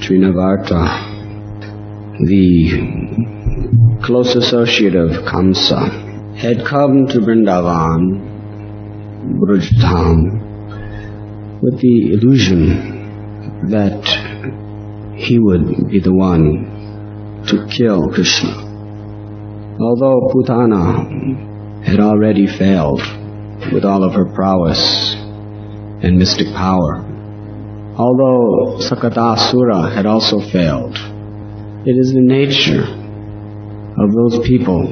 Trnavarta, the close associate of Kamsa, had come to Vrindavan, Braj-dham, with the illusion that he would be the one to kill Krishna. Although Putana had already failed with all of her prowess and mystic power, although Sakatasura had also failed, it is the nature of those people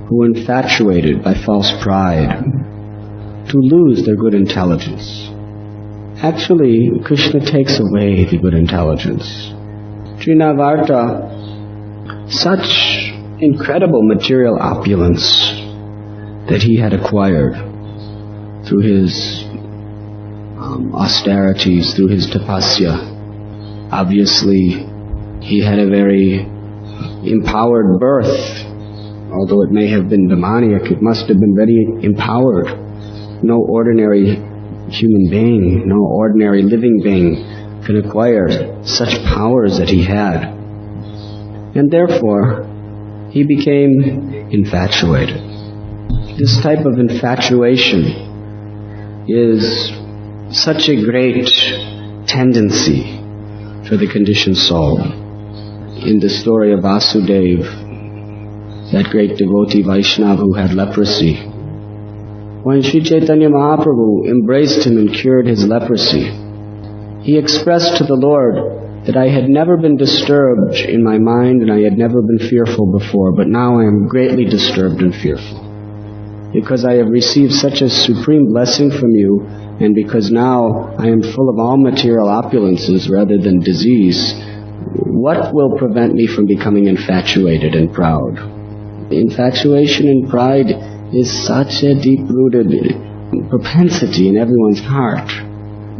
who are infatuated by false pride to lose their good intelligence. Actually, Krishna takes away the good intelligence. Trnavarta, such incredible material opulence that he had acquired through his austerities, through his tapasya. Obviously, he had a very empowered birth. Although it may have been demoniac, it must have been very empowered. No ordinary human being, no ordinary living being can acquire such powers that he had. And therefore, he became infatuated. This type of infatuation is such a great tendency for the conditioned soul. In the story of Vasudeva, that great devotee Vaishnava who had leprosy, when Sri Chaitanya Mahaprabhu embraced him and cured his leprosy, he expressed to the Lord that I had never been disturbed in my mind and I had never been fearful before, but now I am greatly disturbed and fearful. Because I have received such a supreme blessing from you, and because now I am full of all material opulences rather than disease, what will prevent me from becoming infatuated and proud? Infatuation and pride is such a deep-rooted propensity in everyone's heart.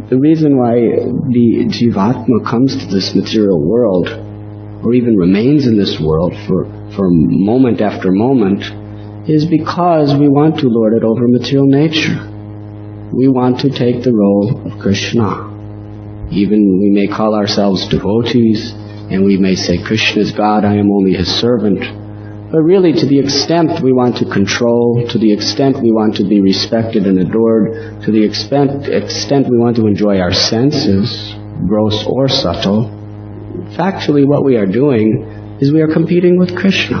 The reason why the Jivatma comes to this material world, or even remains in this world for moment after moment, is because we want to lord it over material nature. We want to take the role of Krishna. Even we may call ourselves devotees, and we may say, Krishna is God, I am only His servant. But really, to the extent we want to control, to the extent we want to be respected and adored, to the extent we want to enjoy our senses, gross or subtle, factually what we are doing is we are competing with Krishna.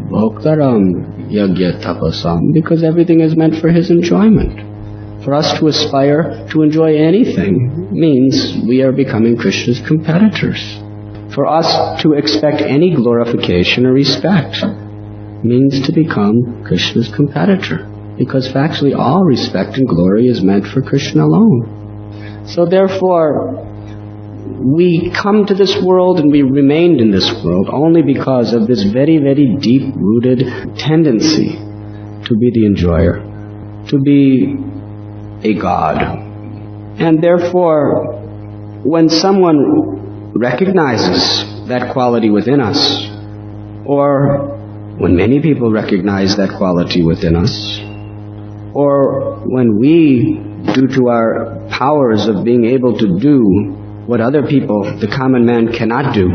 Bhoktaram yagya tapasam, because everything is meant for His enjoyment. For us to aspire to enjoy anything means we are becoming Krishna's competitors. For us to expect any glorification or respect means to become Krishna's competitor, because factually all respect and glory is meant for Krishna alone. So therefore, we come to this world and we remained in this world only because of this very, very deep-rooted tendency to be the enjoyer, to be a god. And therefore, when someone recognizes that quality within us, or when many people recognize that quality within us, or when we, due to our powers of being able to do what other people, the common man, cannot do,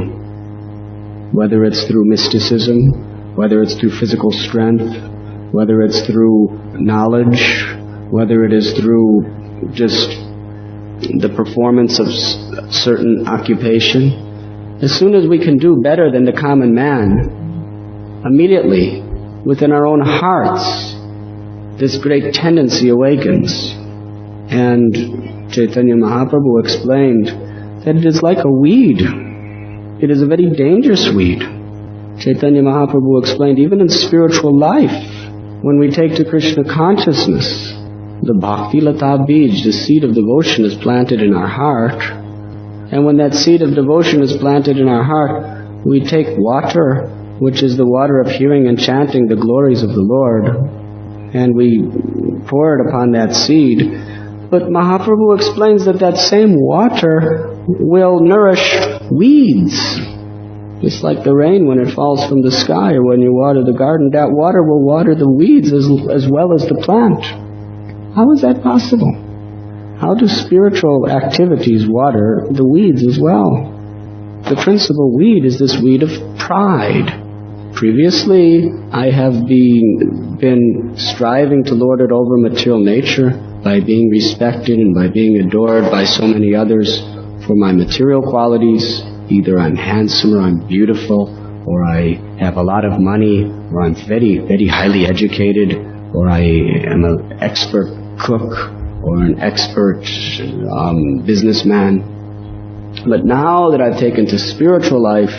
whether it's through mysticism, whether it's through physical strength, whether it's through knowledge, whether it is through just the performance of certain occupation, as soon as we can do better than the common man, immediately, within our own hearts, this great tendency awakens. And Chaitanya Mahaprabhu explained that it is like a weed. It is a very dangerous weed. Chaitanya Mahaprabhu explained even in spiritual life, when we take to Krishna consciousness, the bhakti lata bij, the seed of devotion, is planted in our heart. And when that seed of devotion is planted in our heart, we take water, which is the water of hearing and chanting the glories of the Lord, and we pour it upon that seed. But Mahaprabhu explains that that same water will nourish weeds. It's like the rain when it falls from the sky, or when you water the garden, that water will water the weeds as well as the plant. How is that possible? How do spiritual activities water the weeds as well? The principal weed is this weed of pride. Previously, I have been striving to lord it over material nature by being respected and by being adored by so many others for my material qualities. Either I'm handsome or I'm beautiful, or I have a lot of money, or I'm very, very highly educated, or I am an expert cook, or an expert businessman. But now that I've taken to spiritual life,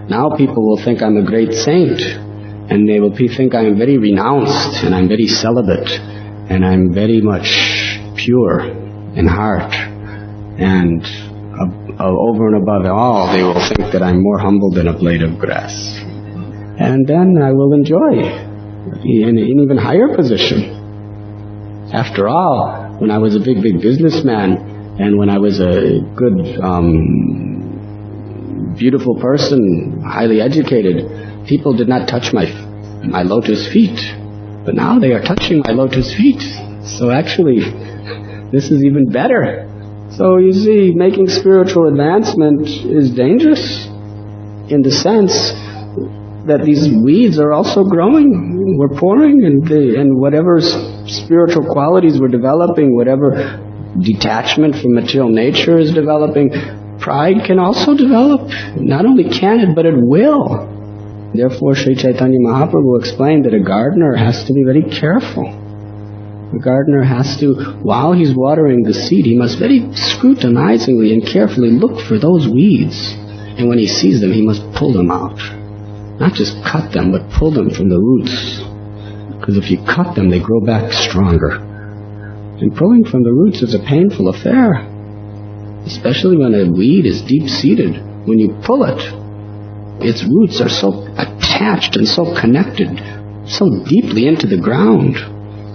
now people will think I'm a great saint, and they will think I am very renounced, and I'm very celibate, and I'm very much pure in heart. And over and above all, they will think that I'm more humble than a blade of grass. And then I will enjoy in an even higher position. After all, when I was a big businessman, and when I was a good, beautiful person, highly educated, people did not touch my lotus feet. But now they are touching my lotus feet. So actually, this is even better. So you see, making spiritual advancement is dangerous in the sense that these weeds are also growing. We're pouring, and whatever spiritual qualities we're developing, whatever detachment from material nature is developing, pride can also develop. Not only can it, but it will. Therefore, Sri Chaitanya Mahaprabhu explained that a gardener has to be very careful. The gardener has to, while he's watering the seed, he must very scrutinizingly and carefully look for those weeds. And when he sees them, he must pull them out. Not just cut them, but pull them from the roots. Because if you cut them, they grow back stronger. And pulling from the roots is a painful affair. Especially when a weed is deep-seated. When you pull it, its roots are so attached and so connected, so deeply into the ground.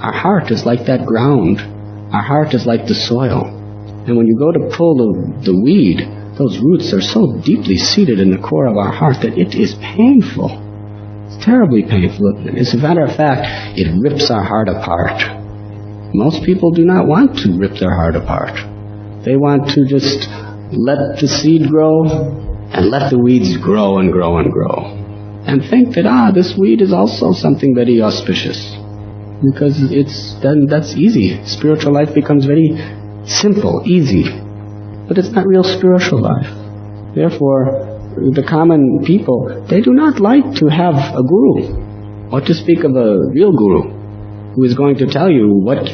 Our heart is like that ground. Our heart is like the soil. And when you go to pull the weed, those roots are so deeply seated in the core of our heart that it is painful. It's terribly painful. As a matter of fact, it rips our heart apart. Most people do not want to rip their heart apart. They want to just let the seed grow and let the weeds grow and grow and grow. And think that, this weed is also something very auspicious. Because that's easy. Spiritual life becomes very simple, easy. But it's not real spiritual life. Therefore, the common people, they do not like to have a guru. What to speak of a real guru, who is going to tell you what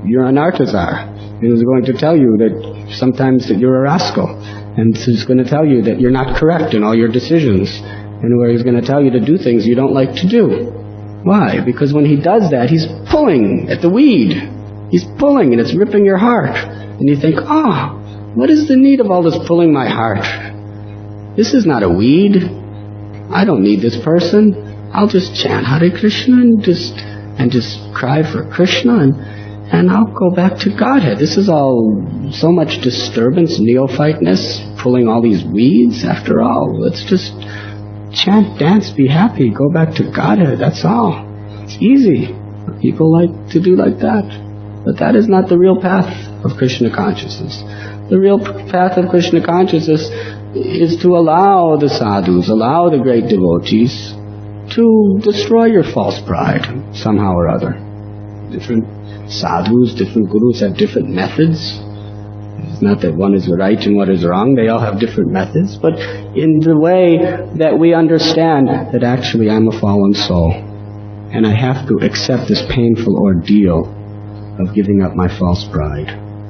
your anarthas are, and who is going to tell you that sometimes that you're a rascal, and who's going to tell you that you're not correct in all your decisions, and where he's going to tell you to do things you don't like to do. Why? Because when he does that, he's pulling at the weed. He's pulling and it's ripping your heart. And you think, what is the need of all this pulling my heart? This is not a weed. I don't need this person. I'll just chant Hare Krishna and just cry for Krishna and I'll go back to Godhead. This is all so much disturbance, neophyteness, pulling all these weeds. After all, let's just chant, dance, be happy, go back to Godhead, that's all. It's easy. People like to do like that. But that is not the real path of Krishna consciousness. The real path of Krishna consciousness is to allow the sadhus, allow the great devotees to destroy your false pride somehow or other. Different sadhus, different gurus have different methods. It's not that one is right and one is wrong. They all have different methods. But in the way that we understand that actually I'm a fallen soul. And I have to accept this painful ordeal of giving up my false pride.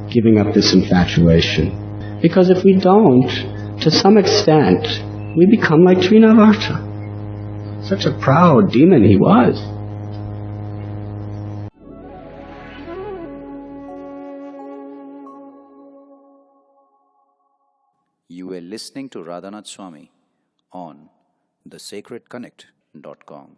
Giving up this infatuation. Because if we don't, to some extent, we become like Trnavarta. Such a proud demon he was. You were listening to Radhanath Swami on thesacredconnect.com.